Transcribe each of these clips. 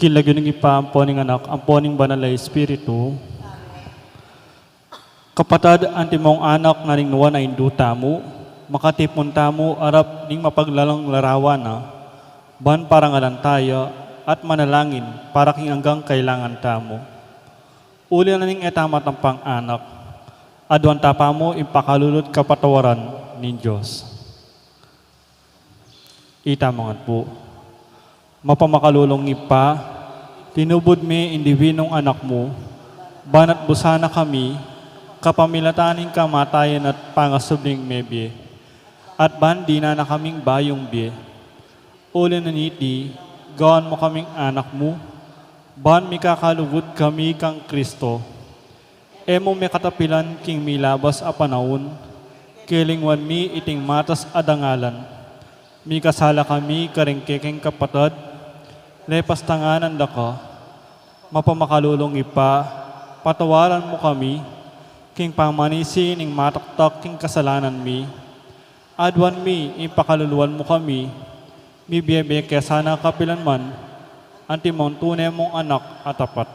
Kilagyan ng ipa ang poning anak, ang poning banal na Espiritu. Kapatad, anti mong anak nga ning nuwan ay induta mo, makatipon tamo, arap ning mapaglalang larawan na, ban parangalan tayo, at manalangin para king hanggang kailangan tamo. Uli na ning etamat ang pang-anak, adwan tapa mo ipakalulot kapatawaran nin Diyos. Itamangan po. Mapamakalulong ipa, tinubod mi indivinong anak mo, banat busana kami, kapamilataning kamatayan at pangasubling mebye, at bandi na kaming bayong bye. Uli na niti, gawan mo kaming anak mo, ban mi kakalugod kami kang Kristo. Emo mi katapilan king milabas a panahon, kilingwan mi iting matas adangalan. Mi kasala kami karingkekeng kapatad, lepas tanganan da ka, mapamakalulong ipa, patawaran mo kami, king pamanisi ning mataktak king kasalanan mi, adwan mi, ipakaluluan mo kami, mi biyebe kaya sana kapilan man, anti mong tunay mong anak at tapat.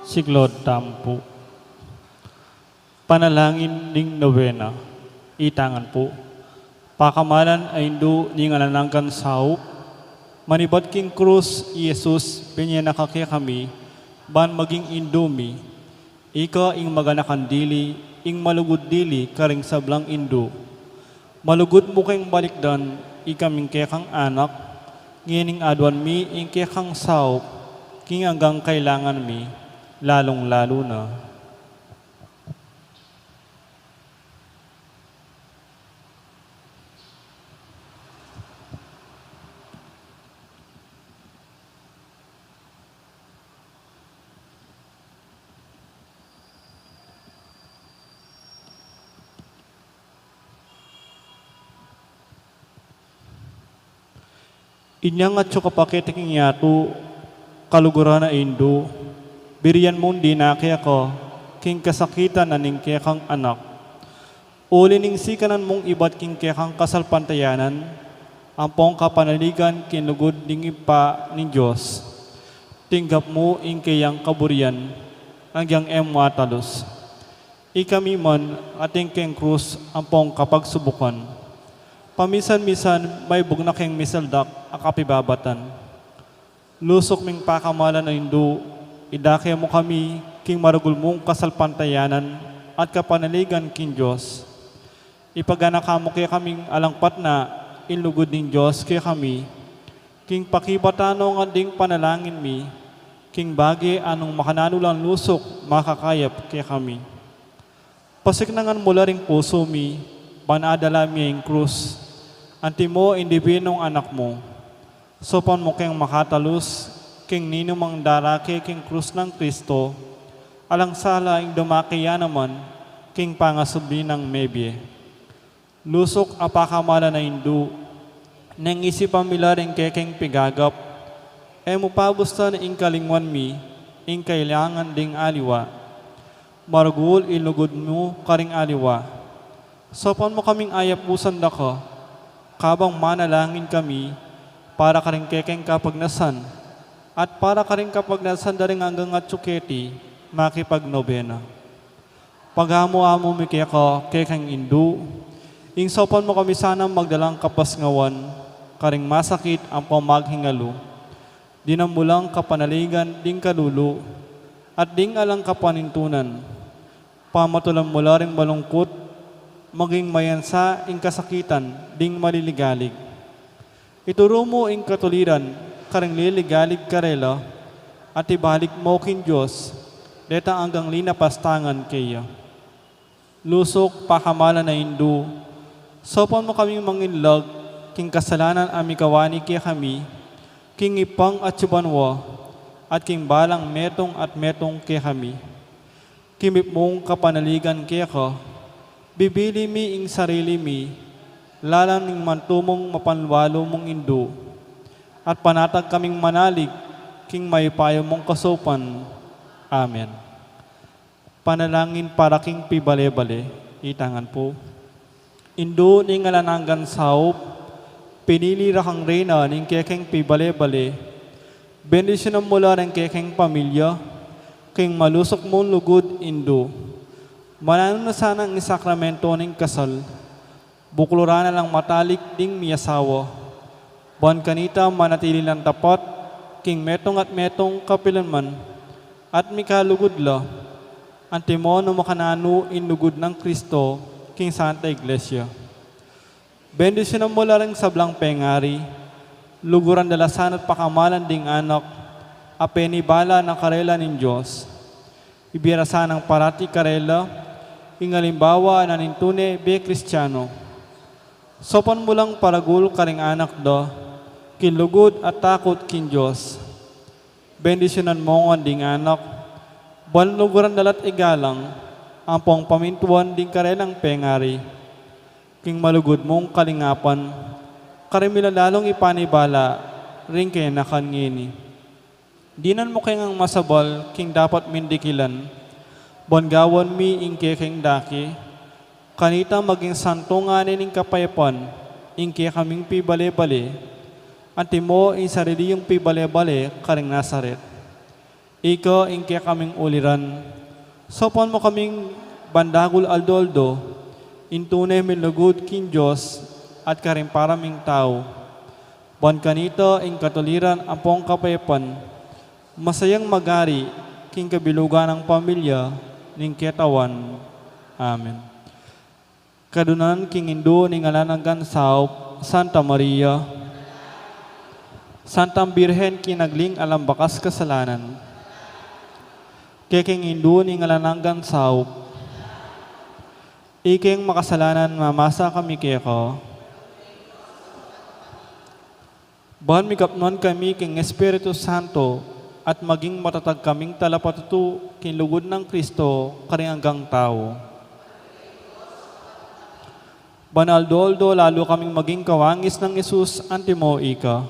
Siglod tampo. Panalangin ning novena. Itangan po. Pakamalan ay indu ning ananangkan saup. Manibad king krus, Yesus, pinyanakakya kami, ban maging indumi. Ika ing maganakan dili, ing malugod dili, karing sablang indu. Malugod mo kayong balikdan, ikaming kekang anak, ngining adwan mi, ing kekang saup, king hanggang kailangan mi, lalong-lalo na. Inyang at sukapakit king yato, kalugura na indo, biriyan mo di na kaya ko, king kasakitan na ning kaya kang anak. Uli ning sikanan mong ibat king kaya kang kasalpantayanan, ampong kapanaligan kinugod ning ipa ni Diyos, tinggap mo ing kayang kaburian, hanggang emwatalos. Ikami man ating keng krus ampong kapagsubukan. Pamisan-misan may bugna keng misaldak akapibabatan. Lusok ming pakamalan na Hindu, idake mo kami king marugul mong kasalpantayanan at kapanaligan king Diyos. Ipagana kamo kaya kaming alangpat na inlugod ning Diyos kaya kami, king pakibatano nga ding panalangin mi, king bagi anong makananulang lusok makakayap kaya kami. Pasiknangan mula ring puso mi, panadala mi ang krus, anti mo indibinong anak mo. Sopan mo keng makatalus, king ninumang darake king krus ng Kristo, alang sala ing dumakiya naman, king pangasubli ng mebye. Lusok apakamala na Hindu, nang isipan mila rin kekeng pigagap, mo pabusta na ing kalingwan mi, ing kailangan ding aliwa. Marugul ilugod mo karing aliwa. Sopan mo kaming ayapusan da ka, kabang manalangin kami, para karing kekeng kapagnasan, at para karing kapagnasan da rin hanggang at tsuketi, makipagnobena. Pagamo-amo mi kaya ka kekeng Hindu, ing sopan mo kami sana magdalang kapasngawan, karing masakit ang pamaghingalo, dinamulang kapanaligan ding kalulu, at ding alang kapanintunan, pamatulang mula ring malungkot, maging mayansa ing kasakitan, ding maliligalig. Ituro mo ing katuliran, karing liligalig karela, at ibalik mo kin Diyos, deta hanggang linapastangan kaya. Lusok pakamala na Hindu, sopan mo kaming manginlag, king kasalanan amikawani kaya kami, king ipang at subanwa, at king balang metong at metong kaya kami. Kimip mong kapanaligan kaya ka, bibili mi ing sarili mi, lalang ning mantumong mapanwalo mong Hindu, at panatag kaming manalig, king may payo mong kasopan. Amen. Panalangin para king pibale-bale, itangan po. Hindu ning alananggan saup, pinili rakang reyna ning kekeng pibale-bale, bendisyonan mula ng kekeng pamilya, king malusok mong lugod Hindu. Manano na sana ang sakramento ning kasal, buklura na lang matalik ding miyasawa. Buwan kanita manatili lang tapat, king metong at metong kapilanman, at mikalugod la, antimo no makanano inlugod ng Kristo, king Santa Iglesia. Bendisyonan mo lang sablang pengari, luguran dalasan at pakamalan ding anak, apenibala ng karela ng Diyos. Ibirasa ng parati karela, ingalimbawa na nintune be Kristiyano. Sopan mo lang paragul karing anak do, kinlugod at takot kin Diyos. Bendisyonan mo ang ding anak, buwan luguran dalat igalang, ampong pamintuan ding karelang pengari. King malugod mong kalingapan, karimila lalong ipanibala, ring kaya nakangini. Dinan mo kayang masabal, king dapat mindikilan, bongawan mi ing kekeng daki, kanita maging santo nga ning kapayapan, ing kaya kaming pibale-bale, anti mo ing sarili yung pibale-bale, karing Nazaret. Ika ing kaya kaming uliran, sopan mo kaming bandagul aldo-aldo, intune milugod kin Diyos, at karing paraming tao. Buwan kanita ing katuliran ampong kapayapan, masayang magari, king kabilugan ng pamilya, ning ketawan. Amen. Kadunan king Hindu ning alananggan saup, Santa Maria, Santang Birhen kinagling alam bakas kasalanan. Keking Hindu ning alananggan saup, iking makasalanan mamasa kami kaya ko. Bahan mikapnon kami king Espiritu Santo, at maging matatag kaming talapatutu kinlugod ng Kristo karing hanggang tao. Banaldo-aldo lalo kaming maging kawangis ng Jesus antimo ika.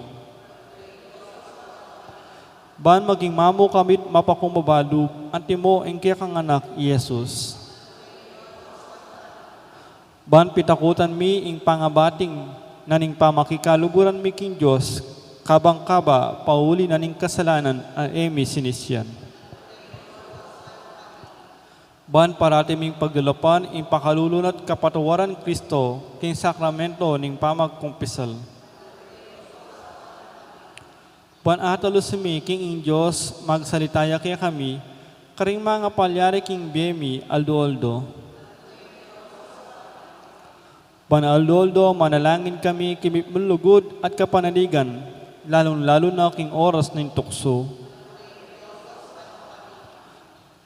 Ban maging mamo kamit mapakumabalo antimo engke kang anak Jesus. Ban pitakutan mi ing pangabating naning pamakikaluguran mi king Diyos, kabang-kaba, pauli naning kasalanan, ang emi sinisyan. Ban parati ming paglalapan, impakalulunat kapatawaran Kristo, king sakramento ning pamagkumpisal. Ban atalos mi king ing Diyos, magsalitaya kaya kami, karing mga palyari king biyemi, aldo-aldo. Ban aldo-aldo, manalangin kami, kimip mulugod at kapanaligan, lalong-lalo na king oras ng tukso.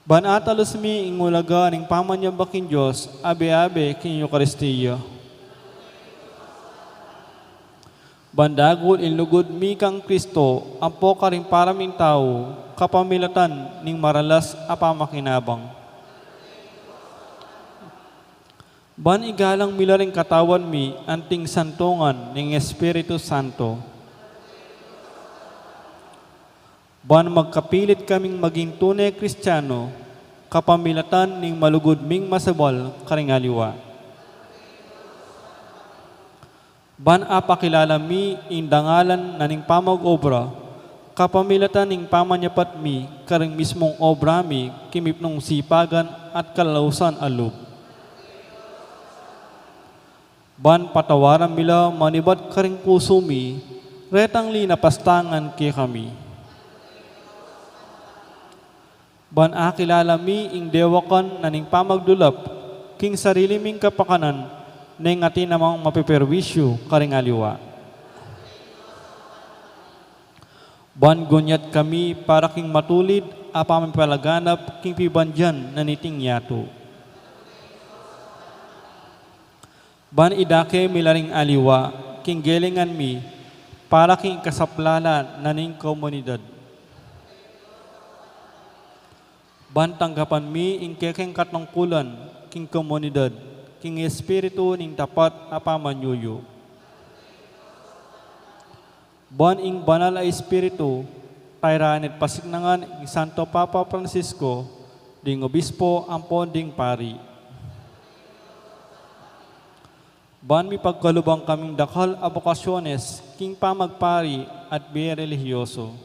Ban atalos mi ing ulaga ning pamanyamba king Diyos, abe-abe king Eucharistia. Bandagol inlugod mi kang Kristo, ampo ka rin paraming tao, kapamilatan ning maralas apamakinabang. Ban igalang milaring katawan mi, anting santungan ning Espiritu Santo. Ban magkapilit kaming maging tunay Kristiyano, kapamilatan ning malugod ming masabal karingaliwa. Ban apakilala mi indangalan na ning pamag-obra, kapamilatan ning pamanyapat mi, karing mismong obra mi, kimipnong sipagan at kalausan alub. Ban patawaran mila manibat karing puso mi, retang linapastangan kay kami. Ban akilala mi ing dewakan na ning pamagdulap, king sarili ming kapakanan, neng atin namang mapiperwisyo karing aliwa. Ban gunyat kami para king matulid, apamipalaganap king pibandyan na niting yato. Ban idake milaring aliwa, king gelingan mi, para king kasaplala na ning komunidad. Ban tanggapan mi ing kekeng katungkulan, king komunidad, king Espiritu ning tapat apamanyuyo. Ban ing banal a Espiritu, kairanit pasignangan ing Santo Papa Francisco, ding obispo ampon ding pari. Ban mi pagkalubang kaming dakal a bokasyones, king pamagpari at biye religyoso.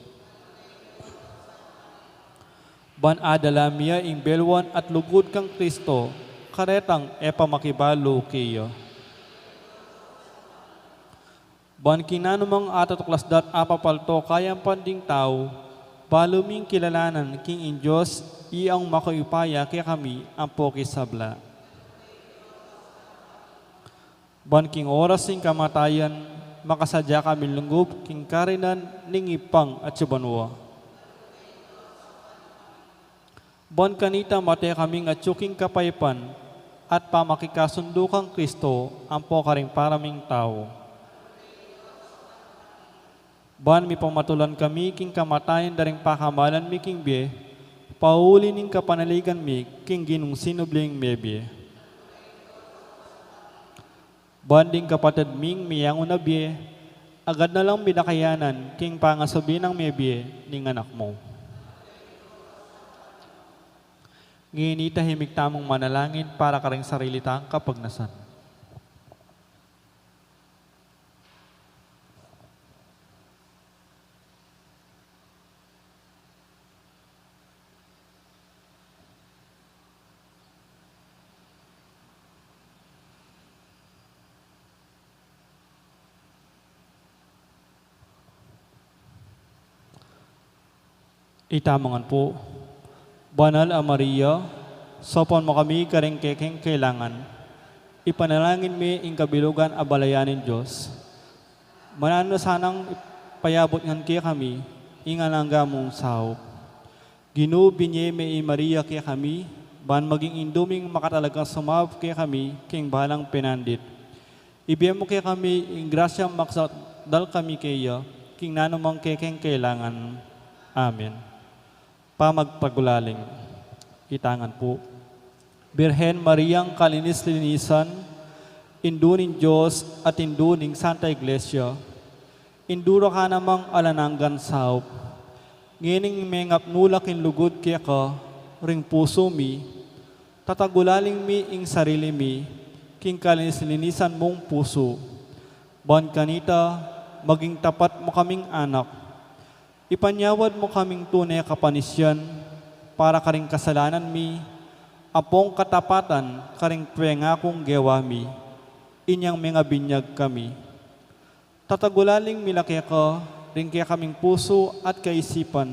Ban adala miya ing belwan at lugod kang Kristo, karetang epamakibalo kayo. Ban kinanumang atatuklasdat apapalto kayang panding tao, baluming kilalanan king in Diyos, iyang makayupaya kaya kami ang pokisabla. Ban king oras ing kamatayan, makasadya kami lunggup king karinan ning ipang at subanwa. Ban kanita mate kaming at suking kapaypan, at pamakikasundukang Kristo, ampo karing paraming tao. Ban mi pamatulan kami king kamatayan daring pakamalan mi king biye, pauli ning kapanaligan mi king ginung sinubling mebye. Ban ding kapatid ming miyangon na biye, agad na lang binakayanan king pangasabi ng mebye ning anak mo. Ngayon itahimik tamong manalangin para karing sarili tang kapagnasan. Itamangan po. Banal a Maria, sopon mo kami karing kekeng kailangan. Ipanalangin mi ing kabilugan a balayanin Diyos. Manano sanang payabot ngan kaya kami, inganangga mong sao. Ginoo binye mi Maria kaya kami, ban maging induming makatalagang sumab kaya kami, king balang pinandit. Ibigay mo kaya kami, ing grasyang maksadal kami kaya, king nanumang kekeng kailangan. Amen. Pamagpagulaling. Itangan po. Birhen Mariang kalinis-linisan, induning Diyos at induning Santa Iglesia, induro ka namang alananggan saup. Ngining mengap nulakin lugod kaya ka, ring puso mi, tatagulaling mi ing sarili mi, king kalinis-linisan mong puso. Ban kanita, maging tapat mo kaming anak. Ipanyawad mo kaming tunay kapanisyan, para karing kasalanan mi, apong katapatan karing prengakong gewami, inyang mga binyag kami. Tatagulaling milaki ka, rin kaya kaming puso at kaisipan,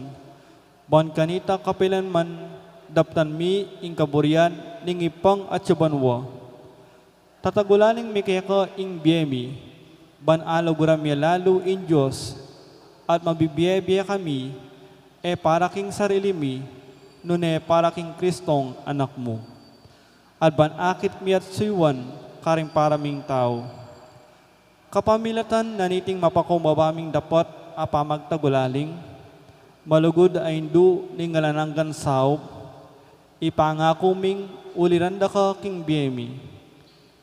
ban kanita kapilan man, daptan mi ing kaburian, ning ipang at subanwa. Tatagulaling mikaya ka ing biyemi, ban alogram ya lalo in Diyos, at mabibiyebiya kami, para king sarili mi, nune para king Kristong anak mo. At ban akit mi at suywan, karing paraming tao. Kapamilatan naniting mapakumbabaming dapat apamagtagulaling, malugod ay indu ning ngalananggan saop, ipangako ming uliranda ka king biyemi,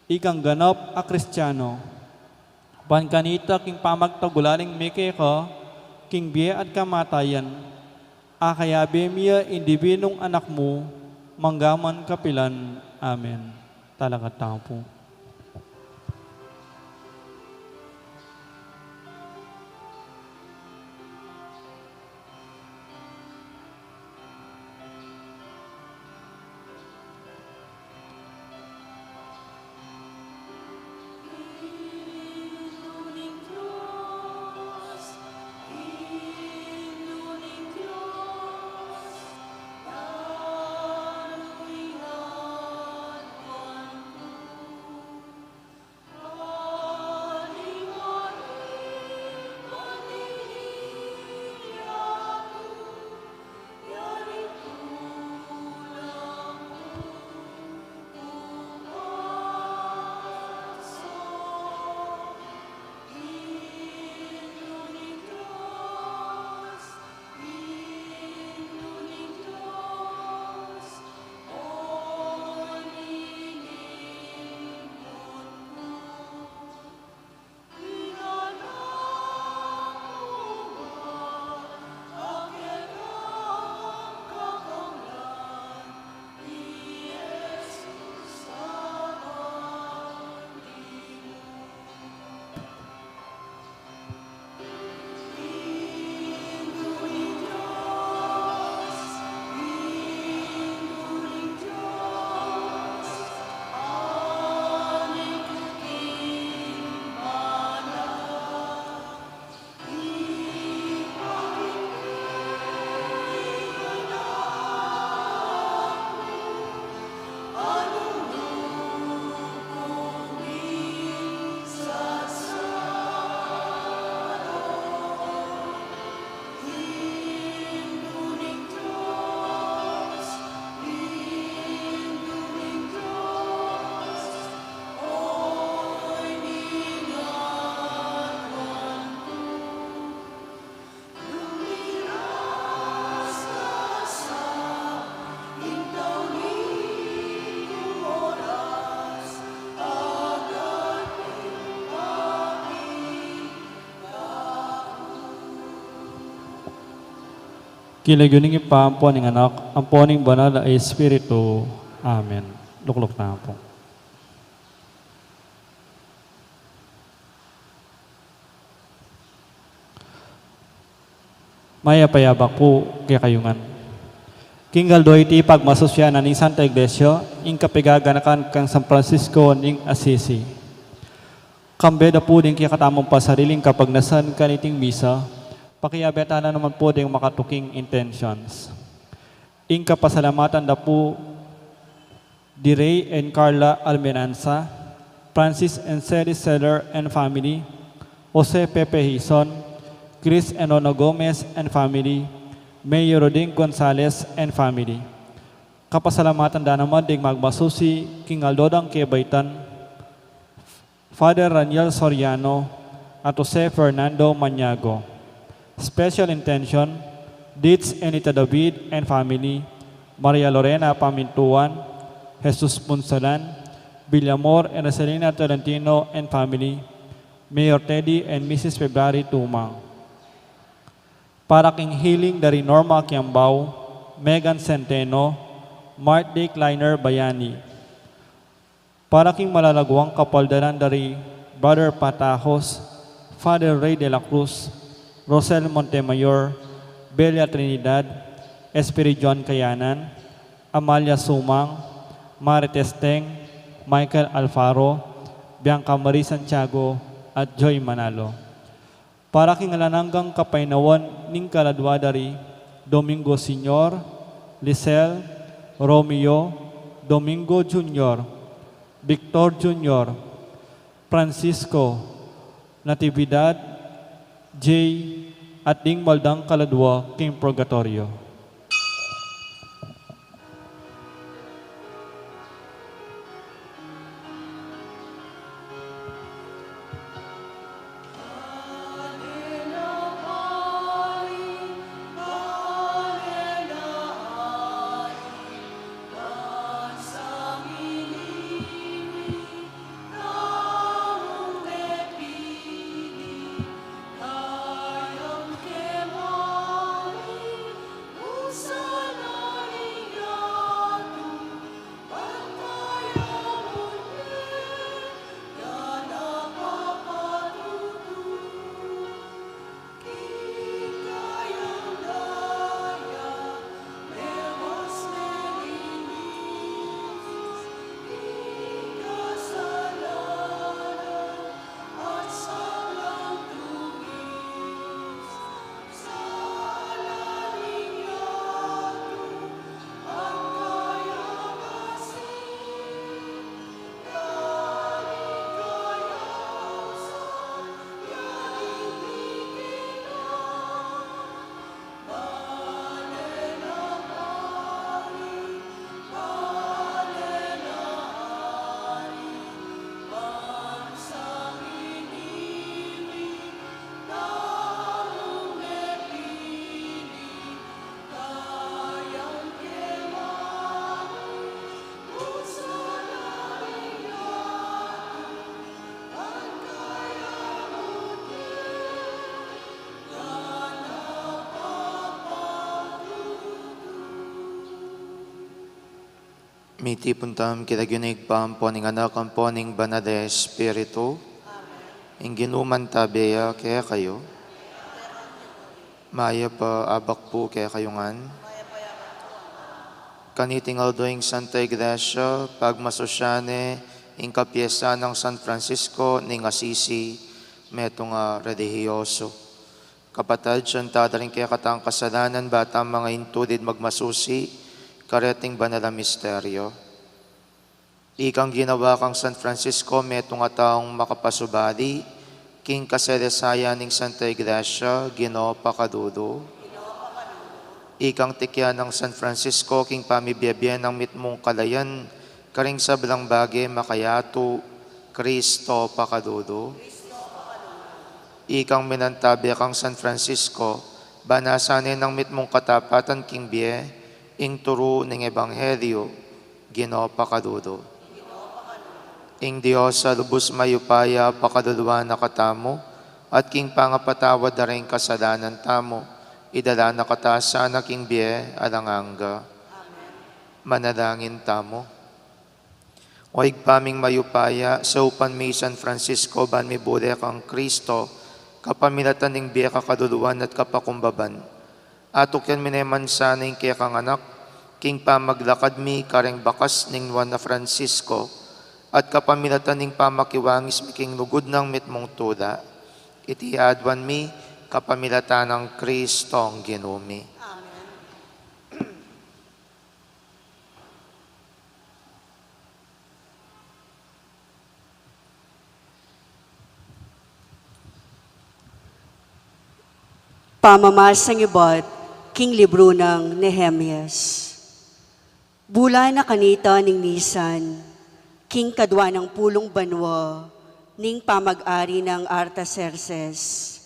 ikang ganap a Kristiyano. Ban kanita king pamagtagulaling meke ka, king biye at kamatayan, kaya bemiya indibinong anak mo, manggaman kapilan. Amen. Talaga tao po. Kilaguning ipampo ning anak, ang poning banal na Espiritu. Amen. Luklok na po. Maya payabak po kaya kayungan. Kinggal do iti pagmasosya na ning Santa Iglesia, ing kapigaganakan kang San Francisco ning Assisi. Kambeda po din kaya katamong pasariling kapag nasan kaniting misa, pakiyabeta na naman po din makatuking intentions. Ing kapasalamatan na po di Ray and Carla Almenanza, Francis and Sally Seller and family, Jose Pepe Hison, Chris and Ono Gomez and family, Mayor Roding Gonzalez and family. Kapasalamatan na naman din magbasusi King Aldodang Kebaitan, Father Raniel Soriano, at Jose Fernando Maniago. Special intention, Ditz Enita David and family, Maria Lorena Pamintuan, Jesus Punsalan, Villamor and Rosalina Tolentino and family, Mayor Teddy and Mrs. February Tumang. Para king healing dari Norma Kiambao, Megan Centeno, Mart D. Kleiner Bayani. Para king malalagwang kapaldanan dari Brother Patajos, Father Ray de la Cruz, Rosel Montemayor, Belia Trinidad, Espiridion Kayanan, Amalia Sumang, Marites Teng, Michael Alfaro, Bianca Marie Santiago, at Joy Manalo. Para kingalananggang kapainawan ning kaladwadari, Domingo Senior, Lisel, Romeo, Domingo Jr., Victor Jr., Francisco, Natividad, Jay, at ding Maldang Kaladwa, King Purgatorio. Miti puntam kitagyunig pamponing anak ang poning banade Espiritu. Ing ginuman tabeya kaya kayo. Maya pa abak po kaya kayungan. Kanitingal doing Santa Iglesia, pagmasosyane, ing kapiesa ng San Francisco, ning Assisi, metong relihiyoso. Kapatad, siyanta rin kaya katang kasalanan, batang mga intudid magmasusi, kareting banal na misteryo. Ikang ginawa kang San Francisco, metong ataong makapasubali, king kaseresaya ning Santa Iglesia, Ginoo pakadudo. Ikang tikya ng San Francisco, king pamibiyabyan ng mitmong kalayan, karing sablang bagay makayato, Kristo pakadudo. Ikang minantabi kang San Francisco, banasanin ng mitmong katapatan king biye, ing turo ng Ebanghelyo, Ginoo pakadudo. Ing Diyos sa lubos mayupaya pakaduluan na katamo, at king pangapatawad na rin kasalanan tamo, idala na katasa na king biye alanganga. Manalangin tamo. Oig paming mayupaya, sa upan may San Francisco, ban may bude kang Kristo, kapamilatan ning biye kakaduluan at kapakumbaban. Atok yan mineman sana yung kaya kang anak, king pamaglakad mi kareng bakas ning Juan na Francisco, at kapamilatan ning pamakiwangis mi king lugod ng mitmong tuda. Iti adwan mi, kapamilatan ng Kristong Ginumi. Amen. Pamamasang ibot, King Libro ng Nehemias. Bula na kanita ning nisan, King kadwa ng pulong banwa, ning pamag-ari ng Artaxerxes.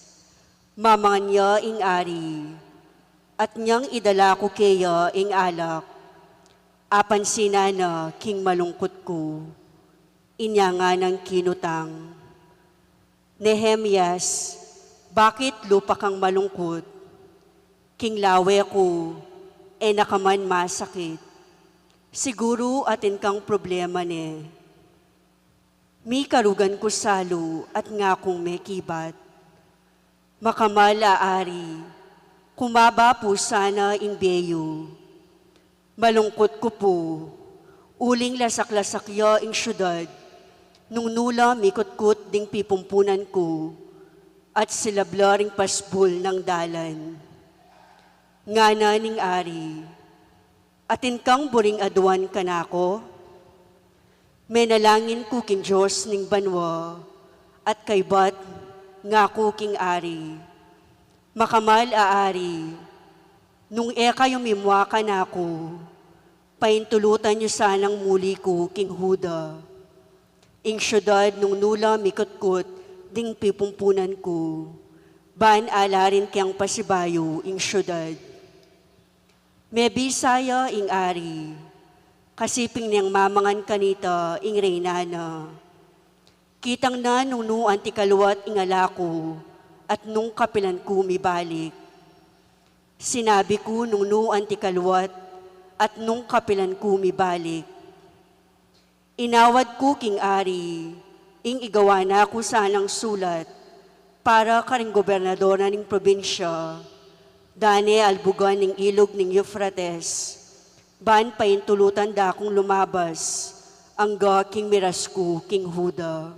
Mamangan niya ing ari, at niyang idala ko kaya ing alak. Apan sinana, King malungkot ko, inya nga ng kinutang. Nehemias, bakit lupa kang malungkot? King lawe ko, nakaman masakit. Siguro atin kang problema ni. Mi karugan ko salo at ngakong may kibat. Makamal aari, kumaba po sana imbeyo. Malungkot ko po, uling lasak-lasakya ing syudad, nung nula mikot-kot ding pipumpunan ko, at silablaring pasbul ng dalan. Ngana ning ari, atin kang buring aduan kanako, menalangin ko king Diyos ning banwa, at kay bat nga ko king ari. Makamal aari, nung eka yung mimwa ka na ako, paintulutan niyo sanang muli ko king Huda. Ing syudad nung nula mikutkot, ding pipumpunan ko, ban alarin kiyang pasibayo ing syudad. May bisaya ing ari, kasiping niyang mamangan kanita ing reynana. Kitang na nung nuan ti kaluwat ing alako, at nung kapilan ko mibalik. Sinabi ko nung nuan ti kaluwat, at nung kapilan ko mibalik. Inawad ko king ari, ing igawa na ko sanang sulat, para karing gobernadora ning probinsya, dane albugan ning ilog ning Euphrates, ban paintulutan da akong lumabas, angga king mirasku king Huda.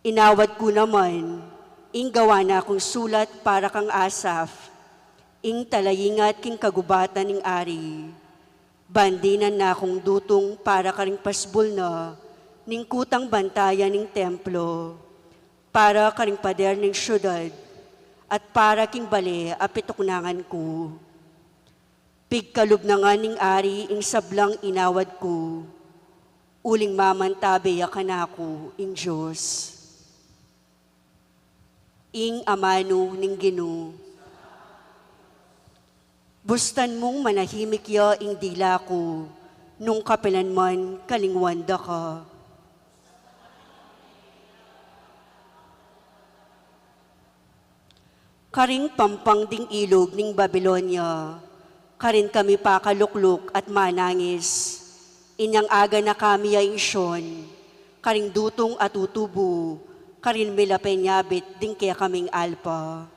Inawad ko naman, ing gawa na akong sulat para kang Asaf, ing talayingat king kagubatan ning ari, bandinan na akong dutong para karing pasbul na, ning kutang bantayan ning templo, para karing pader ning syudad, at para king bale apituknangan ko. Pigkalubnangan ning ari ing sablang inawad ko, uling mamantabe yakanako ing Diyos. Ing amano ning Ginoo. Bustan mong manahimik ya ing dila ko, nung kapilan man kalingwanda ka. Karing pampang ding ilog ning Babylonia, karin kami pakalukluk at manangis. Inyang aga na kami ay isyon, karing dutong at utubo, karin milapenyabit ding kaya kaming alpa.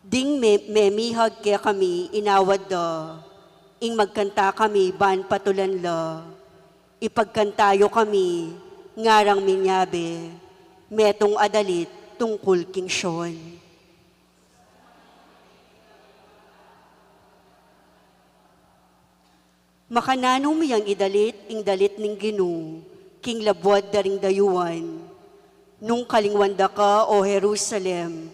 Ding memihag kaya kami inawad da, ing magkanta kami ban patulan la, ipagkantayo kami, ngarang minyabe, metong adalit tungkol king Sean. Makanano miyang idalit, ing dalit ning Ginoo, king labwad daring dayuan. Nung kalingwanda ka, O Jerusalem,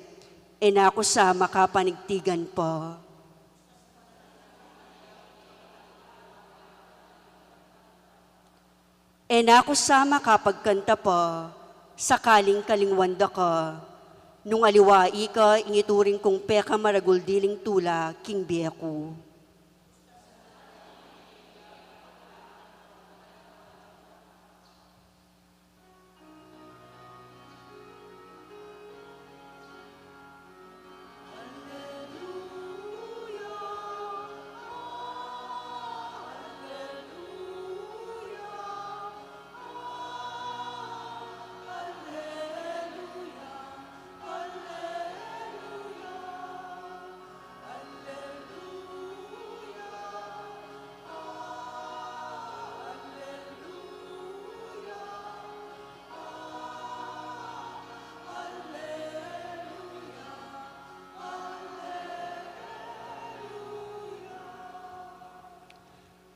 enako sa makapanigtigan pa. Enako sa makapagkanta pa, sakaling kalingwanda ka. Nung aliwai ka, ingituring kong peka maraguldiling tula, king Biyeko.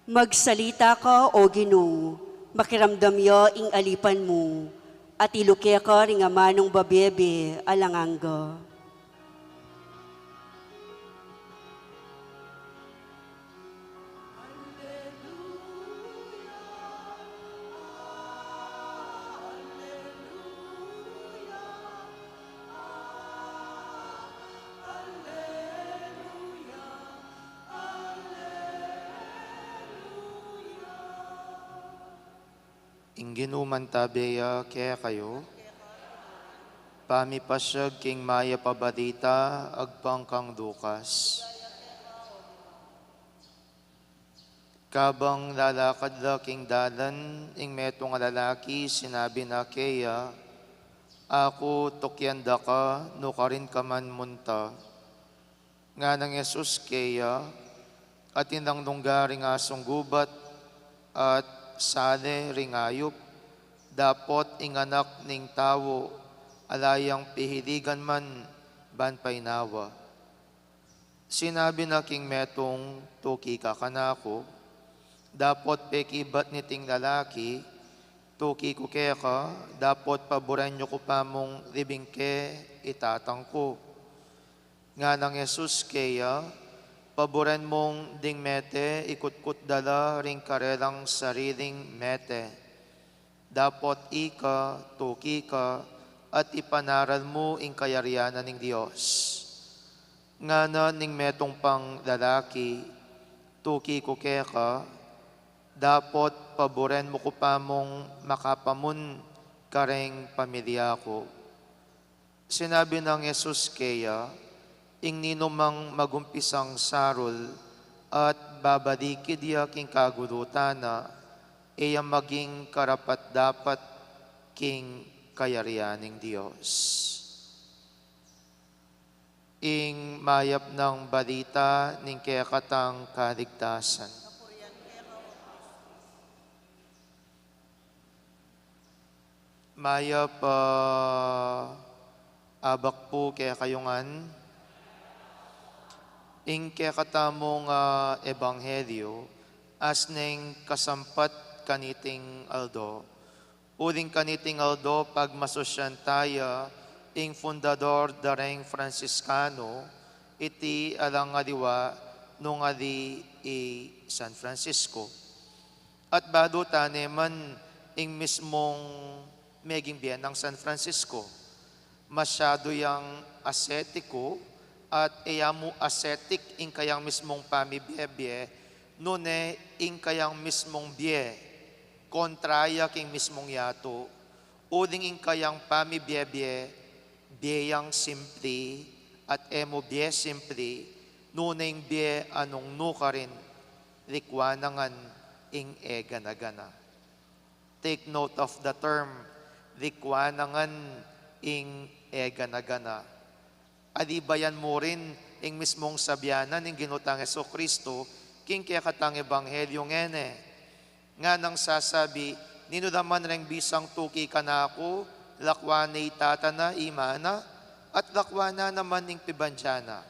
Magsalita ka, O Ginoo, makiramdam yo ing alipan mo, at iluke ka ring amanong babebe alanganga. Ingginuman tabeya kaya kayo, pamipasyag king maya pabarita, agpang kang dukas. Kabang lalakad laking dalan, ing metong nga lalaki, sinabi na keya, ako tokyanda ka, no ka rin ka man munta. Nga ng Yesus keya, at inang nunggaring asong gubat, at sale ringayop, dapot inganak ning tawo, alayang pihiligan man, ban painawa. Sinabi na king metong, tuki ka kanako, dapot pekibat niting lalaki, tuki ko kaya ka, dapot paboran nyo ko pa mong libing ke, itatang ko. Nga ng Yesus kaya, paboran mong ding mete, ikutkut dala ring karelang sariling mete. Dapot ika, tuki ka, at ipanaral mo ing kayarianan ng Diyos. Nga na ning metong pang lalaki, tuki ko kaya ka, dapot paboren mo ko pa mong makapamun kareng pamilya ko. Sinabi ng Yesus kaya, ing ninumang magumpisang sarol at babadikid ya king kagulutana, iya maging karapat dapat king kayarianing Diyos. Ing mayap ng balita ning kayakatang kaligtasan. Maya pa abak po kaya kayungan. Ing kaya katamong ebanghelyo, as neng kasampat kaniting aldo. Uling kaniting aldo, pag masosyan tayo, ing fundador dareng Franciscano, iti alang aliwa nung ali San Francisco. At bado taneman, ing mismong meging biyan ng San Francisco. Masyado yang asetiko at eyamu asetik ing kayang mismong pamibiyebye, nune ing kayang mismong biye, kontraya king mismong yato, uling ing kayang pamibiyebye, biyang simpli, at emo biye simpli, nune ing biye anong nuka rin, likwanangan ing eganagana. Take note of the term, likwanangan ing eganagana. Adibayan mo rin ing mismong sabyanan ing ginutang Jesucristo king kaya katang ebanghelyo ngene. Nga nang sasabi, ninudaman ring bisang tuki ka na ako, lakwana itatana imana, at lakwana naman ing pibansyana.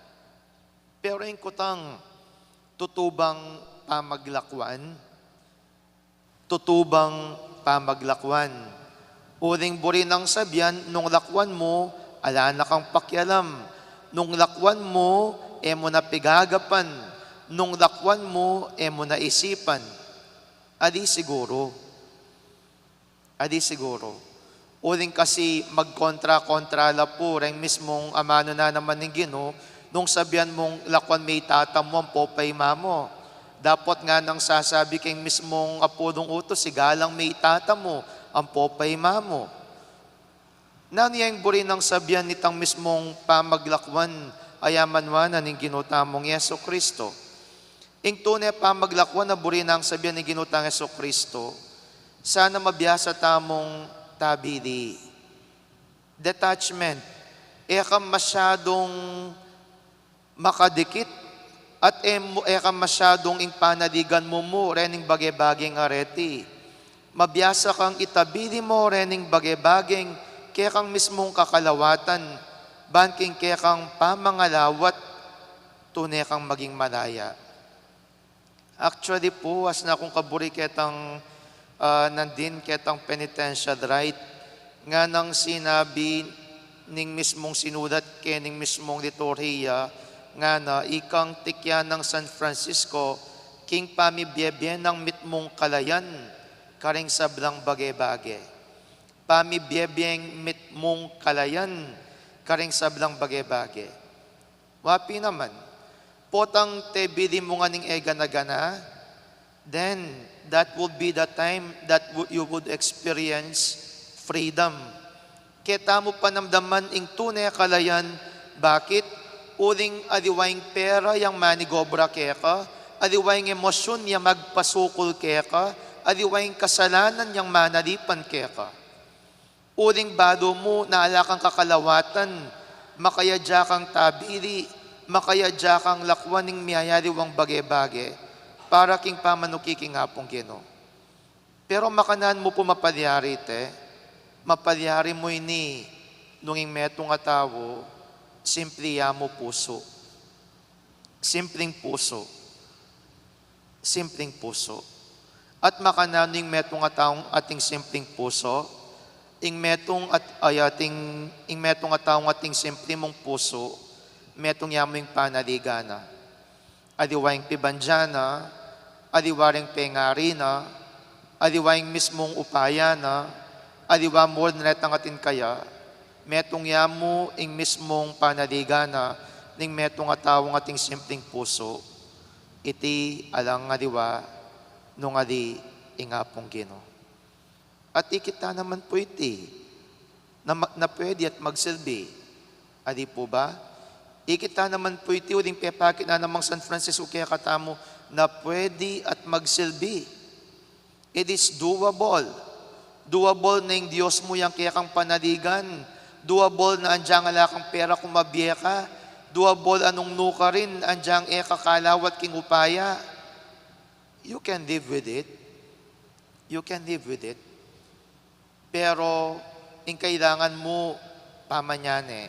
Pero ing kutang tutubang pamaglakwan, tutubang pamaglakwan. Uling buri ng sabyan, nung lakwan mo, ala na kang pakialam. Nung lakwan mo, emo na pigagapan. Nung lakwan mo, emo na isipan. Adi siguro. Adi siguro. Uling kasi magkontra-kontra la po, rin mismong amano na naman ng Ginoo, nung sabyan mong lakwan may tatam mo, ang popay mamo. Dapat nga nang sasabi kay mismong apodong utos, sigalang may tatam mo, ang popay mamo. Naniyang buri ng sabyan nitang mismong pamaglakwan, ayamanwanan ng ginutamong Yeso Kristo. Ing tunay pamaglakwan na buri ng sabyan ng ginutang Yeso Kristo, sana mabiyasa tamong tabili. Detachment. Eka masyadong makadikit at eka masyadong ing panaligan mo rening bagay-bagay nga reti. Mabiyasa kang itabili mo rening bagay-bagay kaya kang mismong kakalawatan, banking kaya kang pamangalawat, tunay kang maging malaya. Actually po, as na akong kaburi ketang nandin ketang penitential right, nga nang sinabi ning mismong sinulat kening mismong liturhiya, nga na ikang tikyan ng San Francisco, king pamibiyebyen ng mitmong kalayan, karing sablang bagay-bagay. Pamibiyebyeng mitmong kalayan, karing sablang bagay-bagay. Wapi naman, potang tebili mo nga ning eganagana, then that would be the time that you would experience freedom. Kita mo panamdaman ing tunay kalayan, bakit? Uling aliwaing pera yang manigobra keka, adiwayng emosyon niya magpasukol keka, adiwayng kasalanan niyang manalipan keka. Uling bado mo na ala kang kakalawatan, makayadya kang tabili, makayadya kang lakwaning miyayariwang bage-bage, para king pamanukiking hapong Gino. Pero makanan mo po mapalyari te, mapalyari mo ini, nunging metong atawo, simpliya mo puso. Simpleng puso. Simpleng puso. At makanan ning metong atawong ating simpleng puso, ing metong atawong ating simple mong puso, metong yaming panaligana. Adiwayng pibandyana, adiwaring pengarina, adiwayng mismong upayana, adiwa mo na netang atin kaya, metong yamu ing mismong panaligana, ning metong atawong ating simpleng puso, iti alang adiwa, nung adi ingapong Gino. At ikita naman po iti, na pwede at magsilbi. Adi po ba? Ikita naman po iti, uling pepakit na namang San Francisco kaya katamo, na pwede at magsilbi. It is doable. Doable na yung Diyos mo yang kaya kang panaligan. Doable na andyang ala kang pera kung mabiya ka. Doable anong nuka rin, andyang kakalawat king upaya. You can live with it. You can live with it. Pero, yung kailangan mo pamanyane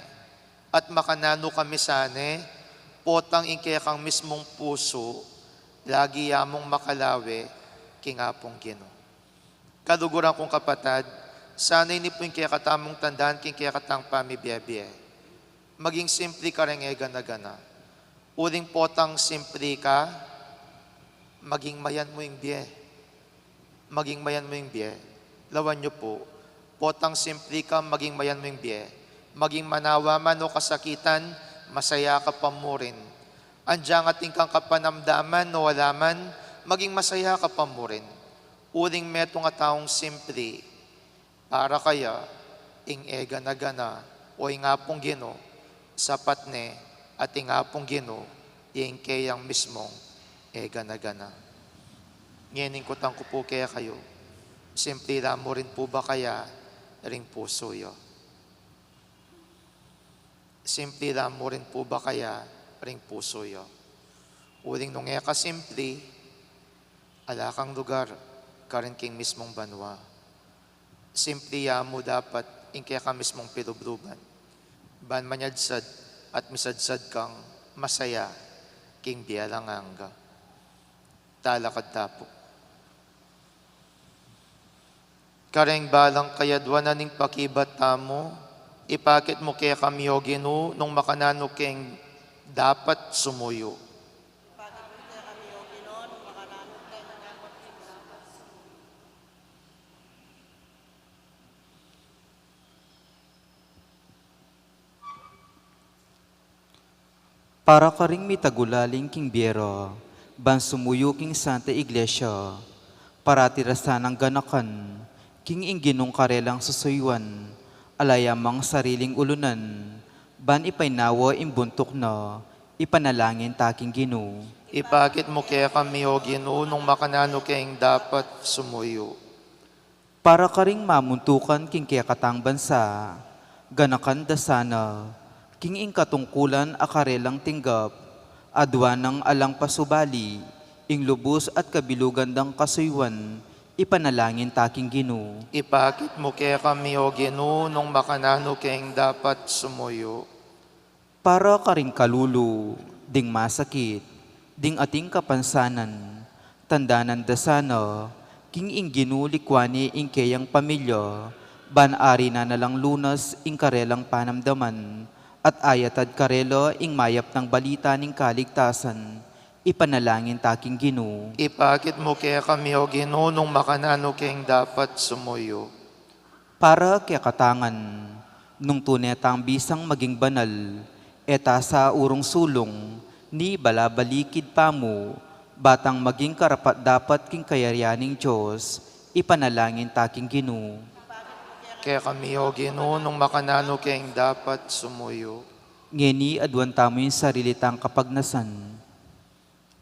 at makanano kami sane, potang ingkaya kang mismong puso, lagi yamong makalawe, kingapong Gino. Kaluguran kong kapatad, sana ini po yung kaya katamong tandaan, king kaya katang pamibiyabye. Maging simple ka rin gana-gana. Uling potang simple ka, maging mayan mo yung biye. Maging mayan mo yung biye. Lawan nyo po, potang simple ka, maging mayan mo yung biye. Maging manawa man o kasakitan, masaya ka pa mo rin. Andyang ating kang kapanamdaman o wala man, maging masaya ka pa mo rin. Uling metong ataong simple, para kaya, ing gana-gana, o ingapong Gino, sapat ne, at ingapong Gino, ing kayang mismong gana-gana. Ngening kutang ko po kaya kayo, simple lang mo rin po ba kaya, ring puso yo? Simple lang mo rin po ba kaya, ring puso yo? Uling nung ka simple, ala kang lugar, karin king mismong banwa. Simple ya mo dapat, ing kaya ka mismong pilubluban. Ban manyadsad at misadsad kang masaya, king bialanganga. Talakad tapo. Kareng balang kayadwa na ning pakibat tamo, ipakit mo kaya kami o Gino, nung makanano keng dapat sumuyo. Para ka ring mitagulaling king biero, ban sumuyo king Santa Iglesia, para tirasan ang ganakan, king ingginong karelang susuywan, alayamang sariling ulunan, ban ipaynawa imbuntok na, ipanalangin taking Gino. Ipakit mo kaya kami o Gino, nung makanano keng dapat sumuyo. Para ka ring mamuntukan king kaya katang bansa, ganakan dasana, king ing katungkulan akarelang tinggap, adwa ng alang pasubali, ing lubos at kabilugan ng kasuywan, ipanalangin taking Gino. Ipakit mo kaya kami o Gino, nung makanano keng dapat sumuyo. Para ka ring kalulu, ding masakit, ding ating kapansanan, tandanan dasana, king ing Gino likwani ing kayang pamilya, ban-ari na nalang lunas ing karelang panamdaman, at ayatad karelo ing mayap ng balita ning kaligtasan, ipanalangin taking Gino. Ipakit mo kaya kami o Gino, nung makanano keng dapat sumuyo. Para kaya katangan, nung tunetang bisang maging banal, eta sa urong sulong, ni balabalikid pa mo, batang maging karapat dapat king kayaryaning Diyos, ipanalangin taking Gino. Kaya kami o Gino, nung makanano keng dapat sumuyo. Ngeni adwan tamo yung sarili tang kapagnasan.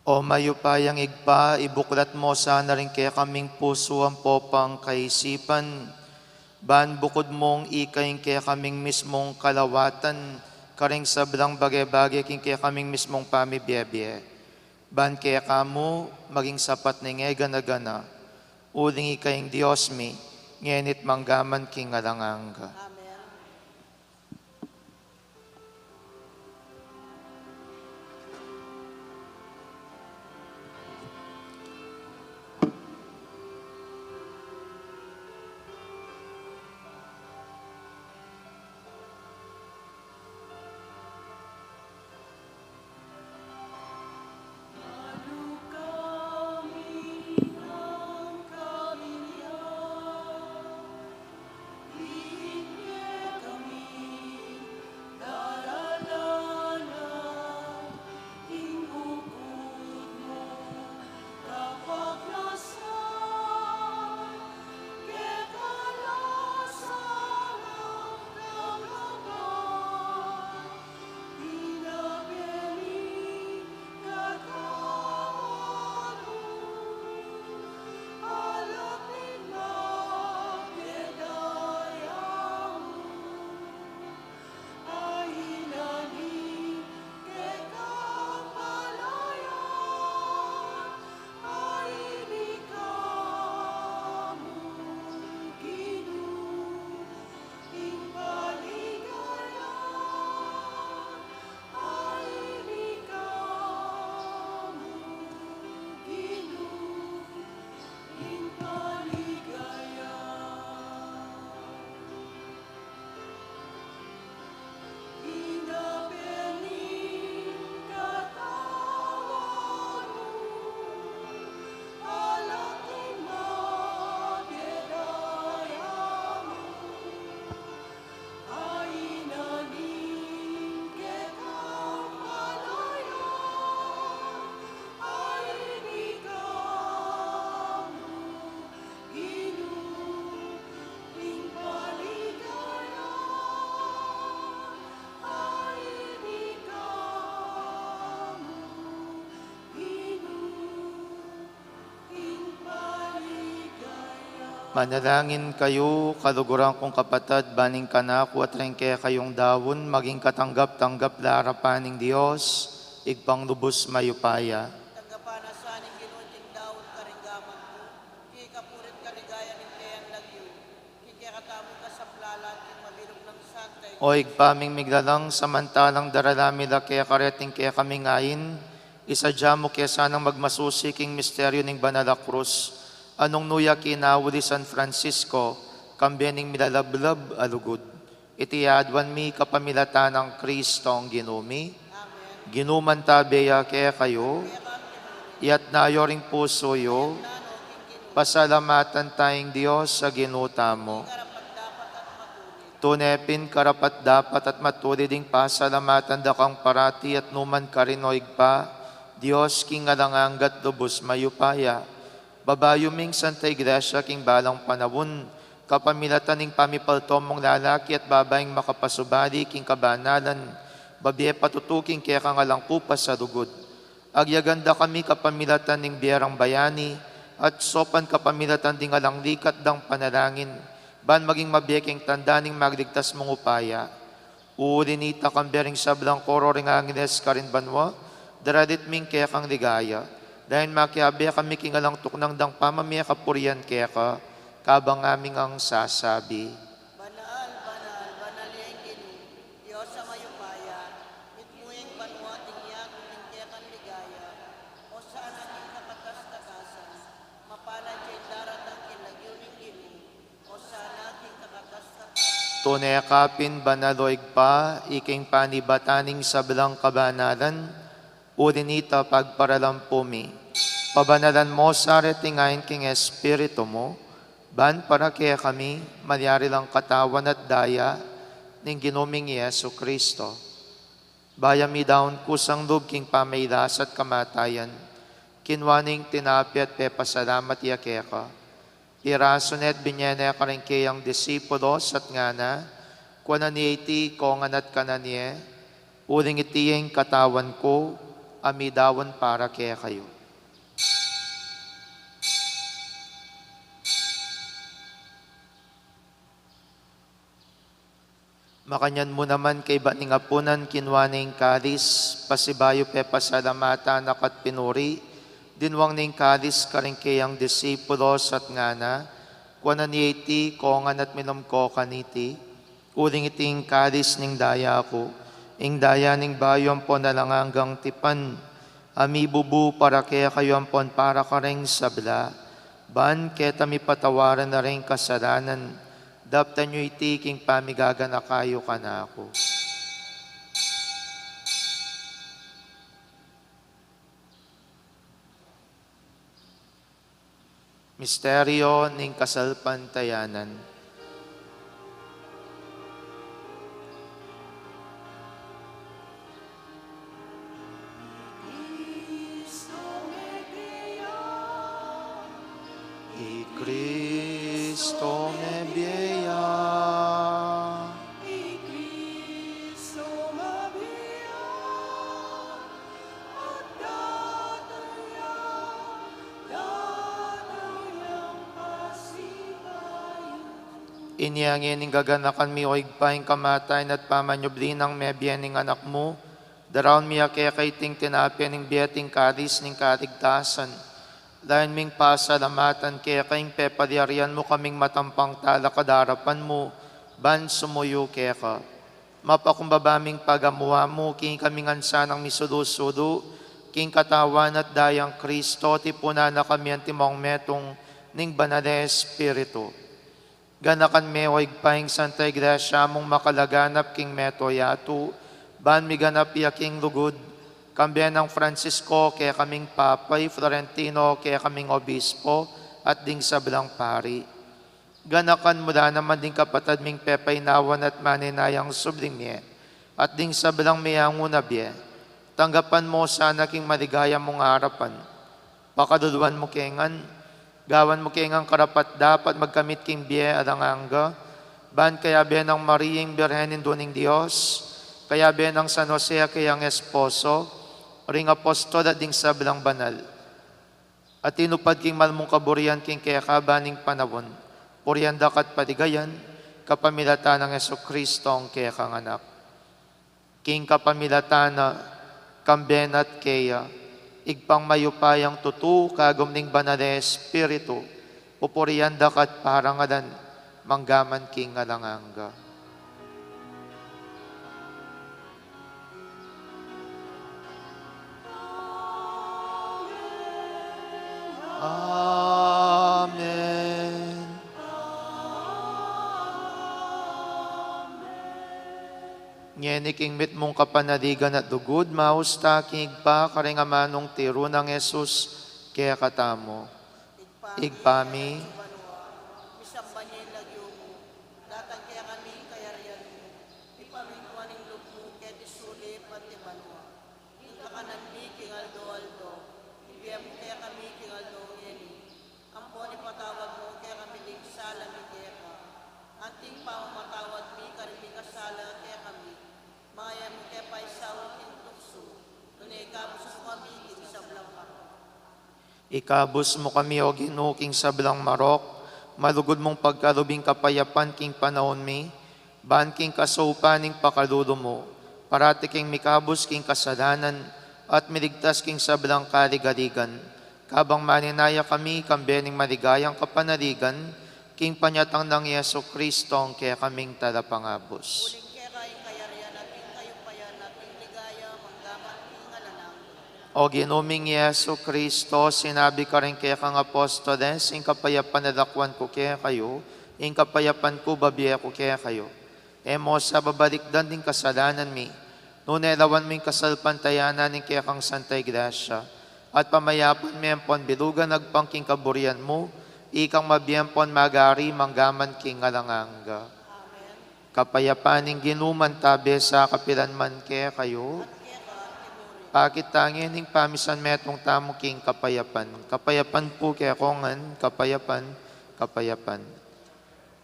O mayupayang igpa, ibuklat mo sana rin kaya kaming puso ang popang kaisipan. Ban bukod mong ikain kaya kaming mismong kalawatan, karing sablang bagay-bagay king kaya kaming mismong pamibiyebye. Ban kaya kamo, maging sapat na nga gana-gana, uling ikaing Diyos mi, ngenit manggaman king alanganga. Manalangin kayo, kaluguran kong kapatid, baning kanako at rin kaya kayong dawon, maging katanggap-tanggap larapaning Diyos, igpang lubos mayupaya. Tanggapan na sa aning ginunting daon karinggaman ko, kaya kapurit kaligaya ng kayang lagyo, kaya katamo ka sa plalat, kaya mabilog ng santay. O igpaming miglalang samantalang daralamila kaya kareting kaya kaming ayin, isadya mo kaya sanang magmasusiking misteryo ng Banal na Cruz. Anong nuya kinawuli San Francisco, kambiyaning milalablab alugod. Itiyadwan mi kapamilata ng Kristong ginumi. Ginuman tabeya kaya kayo, iyat nayoring puso yo, pasalamatan tayong Diyos sa ginuta mo. Tunepin karapat dapat at matuli ding pasalamatan da kang parati at numan karinoig pa, Diyos king alanganggat lubos mayupaya. Babayuming Santa Iglesia king balang panawon, kapamilatan ng pamipaltomong lalaki at babaying makapasubali king kabanalan, babiye patutuking kaya kangalang kupas sa dugod. Agyaganda kami kapamilatan ng biyerang bayani, at sopan kapamilatan ding alang likat dang panalangin, ban maging mabiyeking tanda ning magligtas mong upaya. Uulinita kang bering sablang koro ring Angeles karin banwa, daradit ming kaya kang ligaya. Dahil makiabi kami kingalang tuknang dang pamamaya kapurian kaya ka, kabang aming ang sasabi. Banal, banal, banal yung ginu, Diyos sa mayupaya, itmuing banwa tingyak, tingkekan ligaya, o saan ating kakatas-takasan, mapalad kay daratang kinagyo ng ginu, o saan ating kakatas-takasan. Tunay kapin banaloig pa, iking panibataning sablang kabanalan, ulinita pagparalampumi. Pabanalan mo sa retingayin king Espiritu mo, ban para kaya kami, malyari lang katawan at daya, ning ginuming Yesu Kristo. Bayami daon kusang lub king pamaylas at kamatayan, kinwaning tinapi at pepasalamat yakeka. Irasonet binyene ka rin kayang disipulos at ngana, kwa na ni iti kongan at kananye, uling itiyeng katawan ko, amidawan para kaya kayo. Makanyan mo naman kay baning apunan kinwaning kalis, pasibayo pe pasalamata nakat pinuri, dinwang ning kalis karing kayang disipulos at ngana, kuwanan ni iti, kongan at minom ko kaniti, uling iting kalis ning daya ko, ing daya ning bayon po nalangangang tipan, ami bubu para kaya kayo ampon para karing sabla, ban keta mi patawaran na rin kasalanan, daptan nyo iti king pamigaga na kayo kanako. Misteryo ning kasalpantayanan. I Cristo me bieya. Inyangin ning gaganakan mi o igpaing kamatayan at pamanyubli ng mebyen ning anak mo. Daraon mi kaya kay ting tinapyan ning biyating kadis ning kaligtasan. Lain ming pasalamatan kaya kayong pepadiarian mo kaming matampang tala kadarapan mo. Ban sumuyo kaya ka. Mapakumbabaming pagamuha mo king kaming ansanang misudo-sudo. King katawan at dayang Kristo tipuna na kami ang timong metong ning banal Espiritu. Ganakan me o igpaing Santa Iglesia mong makalaganap king meto yatu, ban mi ganap king lugod, kambiyan ng Francisco kaya kaming papay, Florentino kaya kaming obispo, at ding sablang pari. Ganakan mula naman ding kapatad ming pepay nawan at maninayang subling niya, at ding sablang mayang unabye, tanggapan mo sana king maligaya mong harapan, pakaduluan mo kengan, gawan mo kengang karapat dapat magkamit king biye adanganga, ban kaya biya ng Mariing Birhenin Duning Diyos, kaya biya ng San Jose kayang esposo, ring apostol at ding sablang banal. At tinupad king malmong kaburian king kaya kabaning panawon, purianda kat padigayan, kapamilata ng Jesucristo ang kaya kang anak. King kapamilata na kambenat kaya, igpang mayupayang tutu kagom ning banal Espiritu, pupurianda kat parangadan, manggaman king alanganga. Amen. Ngeni king mit mong kapanaligan at dugod, mausta king pa karingamanong tiro ng Jesus, kaya katamo. Igpami, Misamba niya yung lagyo mo, datang kaya kami kayarian mo, ipamingkuan ng loob mo, kaya disuli pati banwa. Ika kanan mi king aldo-aldo, ibiyam mo kaya kami king aldo ngeni. Ampon ipatawag mo, kaya kami ling sala mi kaya ka. Anting pamamatawag mi, karimi kasala kaya kami. Maya mo kaya pa isaw king tukso, nunay kabos mo kami king sablang pa. ikabos mo kami o ginuking sablang marok, malugod mong pagkarubing kapayapan king panahon mi, ban king kasaupaning pakalulo mo, parati king mikabos king kasalanan, at miligtas king sablang kaligaligan, kabang maninaya kami kambening maligayang kapanaligan, king panyatang ng Yeso Kristo ang kaya kaming talapangabos. Uling kaya kayong kayarian natin, kayong payan natin, ligaya, manggaman, ingalanang. O ginuming Yeso Kristo, sinabi ka rin kaya kang apostoles, ing kapayapan nadakwan ko kaya kayo, ing kapayapan ko babiya ko kaya kayo. Emo sa babalikdan din kasalanan mi, nunelawan mi kasalpantayanan ing kaya kang Santa Iglesia, at pamayapan mi ampon bilugan nagpangking kaburian mo, ikang mabiyempon magari manggaman king alanganga. Kapayapan ing ginuman tabi sa kapilanman kaya kayo, pakit tangin ning pamisan metong tamo king kapayapan. Kapayapan po kaya kongan, kapayapan, kapayapan.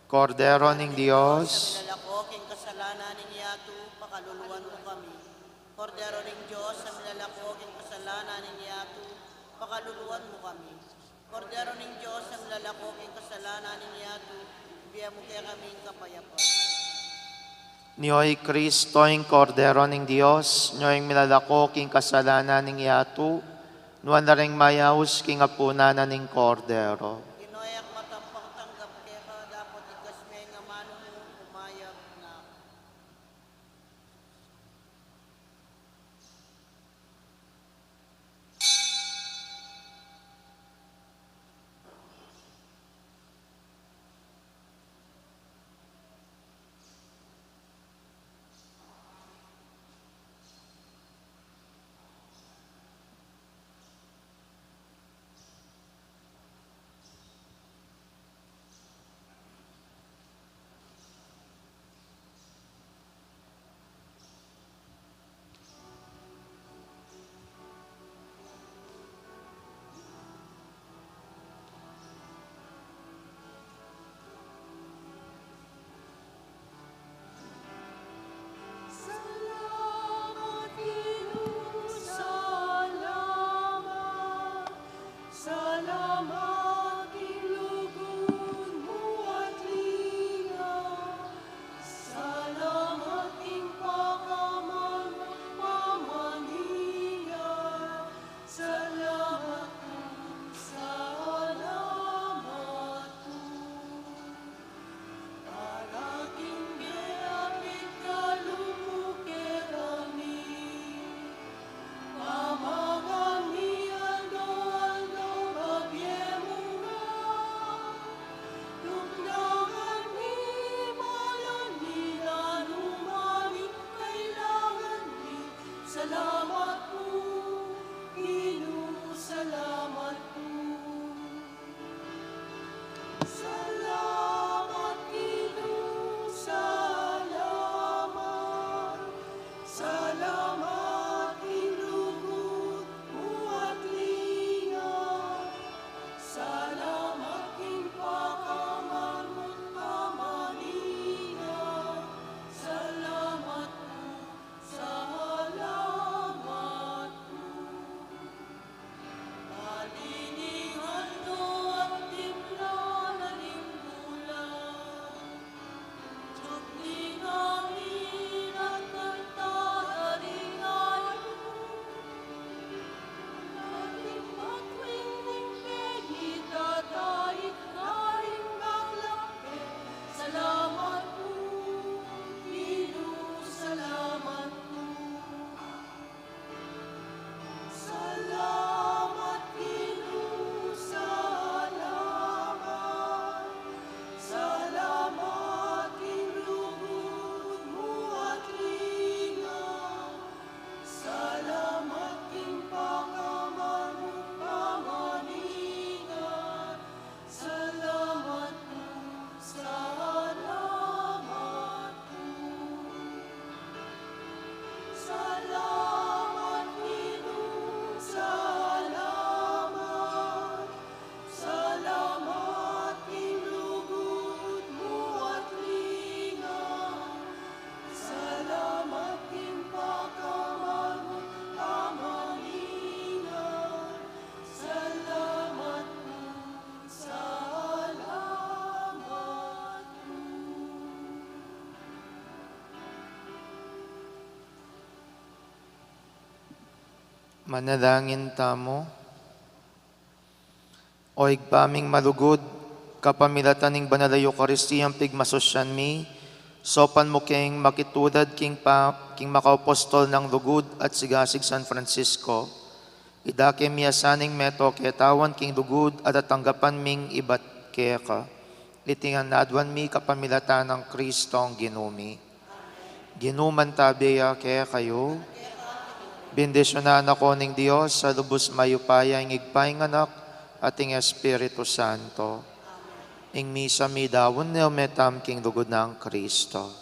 Kordero ning Diyos, Milalako, king kasalanan ning yatu, pakaluluwan mo kami. Kordero ning Diyos, sa milalako, king kasalanan kasalanan ng yato, biya mo kaya kaming kapayapaan. Niyo'y Kristo, ing Kordero ng Diyos, niyo'y milalako king kasalanan ng yato, nuwan na ring mayawis king apunanan ng Kordero. Ginoyak matampang tanggap kaya ka dapat ikasme nga mano mo umayag na. Manalangin tamo. O igpaming malugod, kapamilatan ng banal na Eukaristiyang pigmasosyan mi, sopan mo king makitudad king makaapostol ng lugod at sigasig San Francisco, idake miyasaning meto ketawan king lugod at atanggapan ming ibat keka, itingan nadwan mi kapamilatan ng Kristong ginumi. Ginuman tabiya kaya kayo, bendisyonan ako ng Diyos sa lubos mayupaya ng igpayng anak ating Espiritu Santo. Ing misa mi dawon nil metam king lugod ng Kristo.